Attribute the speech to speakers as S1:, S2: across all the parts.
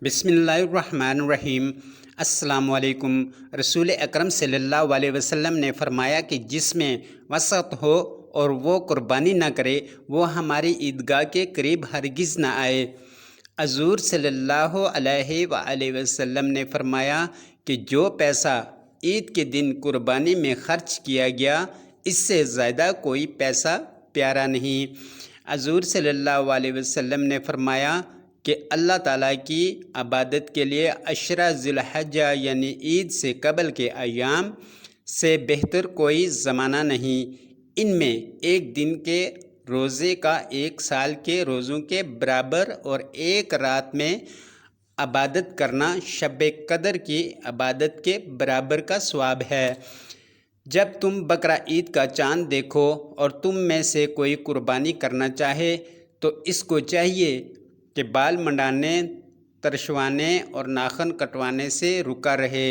S1: بسم اللہ الرحمن الرحیم۔ السلام علیکم۔ رسول اکرم صلی اللہ علیہ وسلم نے فرمایا کہ جس میں وسعت ہو اور وہ قربانی نہ کرے وہ ہماری عیدگاہ کے قریب ہرگز نہ آئے۔ حضور صلی اللہ علیہ وآلہ وسلم نے فرمایا کہ جو پیسہ عید کے دن قربانی میں خرچ کیا گیا اس سے زیادہ کوئی پیسہ پیارا نہیں۔ حضور صلی اللہ علیہ وسلم نے فرمایا کہ اللہ تعالیٰ کی عبادت کے لیے عشرہ ذی الحجہ یعنی عید سے قبل کے ایام سے بہتر کوئی زمانہ نہیں۔ ان میں ایک دن کے روزے کا ایک سال کے روزوں کے برابر اور ایک رات میں عبادت کرنا شب قدر کی عبادت کے برابر کا ثواب ہے۔ جب تم بقرہ عید کا چاند دیکھو اور تم میں سے کوئی قربانی کرنا چاہے تو اس کو چاہیے کہ بال منڈانے، ترشوانے اور ناخن کٹوانے سے رکا رہے۔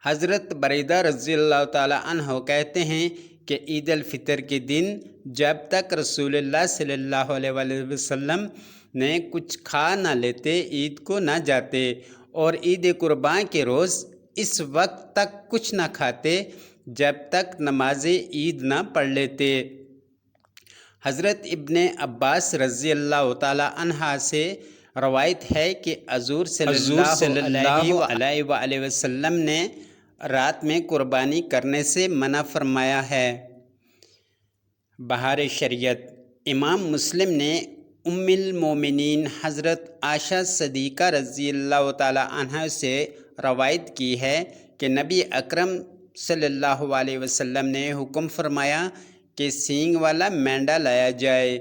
S1: حضرت بریدہ رضی اللہ تعالیٰ عنہ کہتے ہیں کہ عید الفطر کے دن جب تک رسول اللہ صلی اللہ علیہ وسلم نے کچھ کھا نہ لیتے عید کو نہ جاتے، اور عید قرباں کے روز اس وقت تک کچھ نہ کھاتے جب تک نماز عید نہ پڑھ لیتے۔ حضرت ابن عباس رضی اللہ تعالیٰ عنہ سے روایت ہے کہ حضور صلی اللہ علیہ وآلہ وسلم نے رات میں قربانی کرنے سے منع فرمایا ہے۔ بہار شریعت۔ امام مسلم نے ام المومنین حضرت عائشہ صدیقہ رضی اللہ تعالیٰ عنہ سے روایت کی ہے کہ نبی اکرم صلی اللہ علیہ وسلم نے حکم فرمایا کہ سینگ والا مینڈا لایا جائے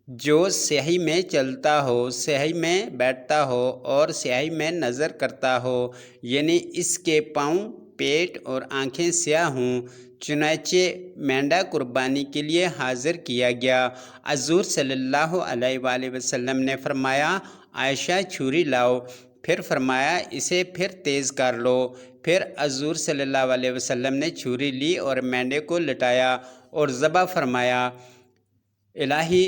S1: جو سیاہی میں چلتا ہو، سیاہی میں بیٹھتا ہو اور سیاہی میں نظر کرتا ہو، یعنی اس کے پاؤں، پیٹ اور آنکھیں سیاہ ہوں۔ چنانچہ مینڈا قربانی کے لیے حاضر کیا گیا۔ حضور صلی اللہ علیہ وآلہ وسلم نے فرمایا عائشہ چھری لاؤ، پھر فرمایا اسے پھر تیز کر لو۔ پھر حضور صلی اللہ علیہ وسلم نے چھری لی اور مینڈے کو لٹایا اور ذبح فرمایا، الہی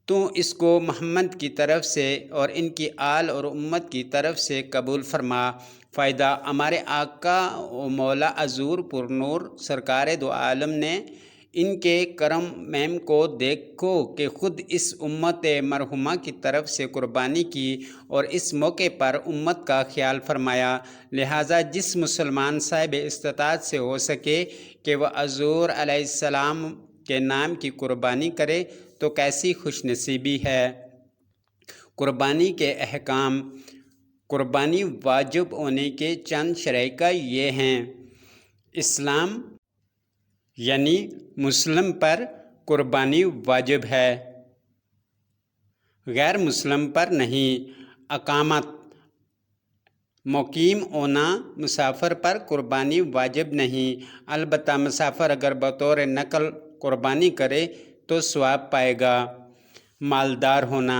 S1: تو اس کو محمد کی طرف سے اور ان کی آل اور امت کی طرف سے قبول فرما۔ فائدہ: ہمارے آقا و مولا حضور پر نور سرکار دو عالم نے ان کے کرم مہم کو دیکھو کہ خود اس امت مرحومہ کی طرف سے قربانی کی اور اس موقع پر امت کا خیال فرمایا، لہٰذا جس مسلمان صاحب استطاعت سے ہو سکے کہ وہ حضور علیہ السلام کے نام کی قربانی کرے تو کیسی خوش نصیبی ہے۔ قربانی کے احکام۔ قربانی واجب ہونے کے چند شرائط یہ ہیں: اسلام یعنی مسلم پر قربانی واجب ہے، غیر مسلم پر نہیں۔ اقامت مقیم ہونا، مسافر پر قربانی واجب نہیں، البتہ مسافر اگر بطور نقل قربانی کرے تو ثواب پائے گا۔ مالدار ہونا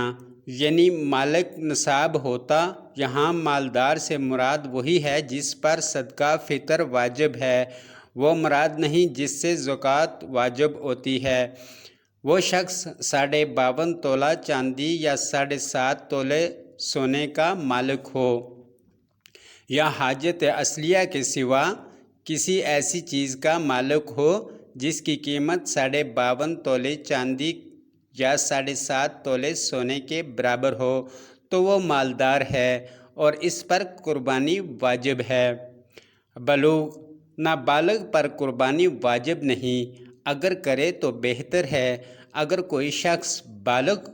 S1: یعنی مالک نصاب ہوتا، یہاں مالدار سے مراد وہی ہے جس پر صدقہ فطر واجب ہے، وہ مراد نہیں جس سے زکوٰۃ واجب ہوتی ہے۔ وہ شخص 52.5 تولہ چاندی یا 7.5 تولے سونے کا مالک ہو، یا حاجت اصلیہ کے سوا کسی ایسی چیز کا مالک ہو جس کی قیمت 52.5 تولے چاندی یا 7.5 تولے سونے کے برابر ہو تو وہ مالدار ہے اور اس پر قربانی واجب ہے۔ بلوغ نابالغ پر قربانی واجب نہیں، اگر کرے تو بہتر ہے۔ اگر کوئی شخص بالغ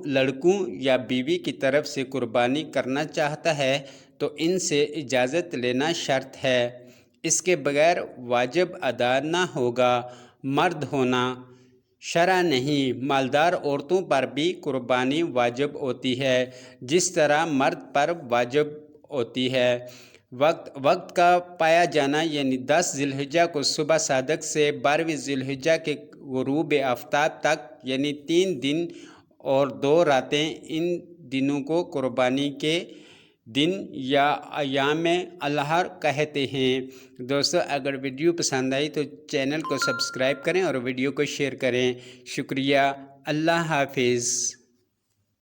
S1: لڑکوں یا بیوی کی طرف سے قربانی کرنا چاہتا ہے تو ان سے اجازت لینا شرط ہے، اس کے بغیر واجب ادا نہ ہوگا۔ مرد ہونا شرع نہیں، مالدار عورتوں پر بھی قربانی واجب ہوتی ہے جس طرح مرد پر واجب ہوتی ہے۔ وقت کا پایا جانا یعنی 10 ذی الحجہ کو صبح صادق سے 12 ذی الحجہ کے غروب آفتاب تک یعنی 3 دن اور 2 راتیں، ان دنوں کو قربانی کے دن یا ایام الحر کہتے ہیں۔ دوستو، اگر ویڈیو پسند آئی تو چینل کو سبسکرائب کریں اور ویڈیو کو شیئر کریں۔ شکریہ۔ اللہ حافظ۔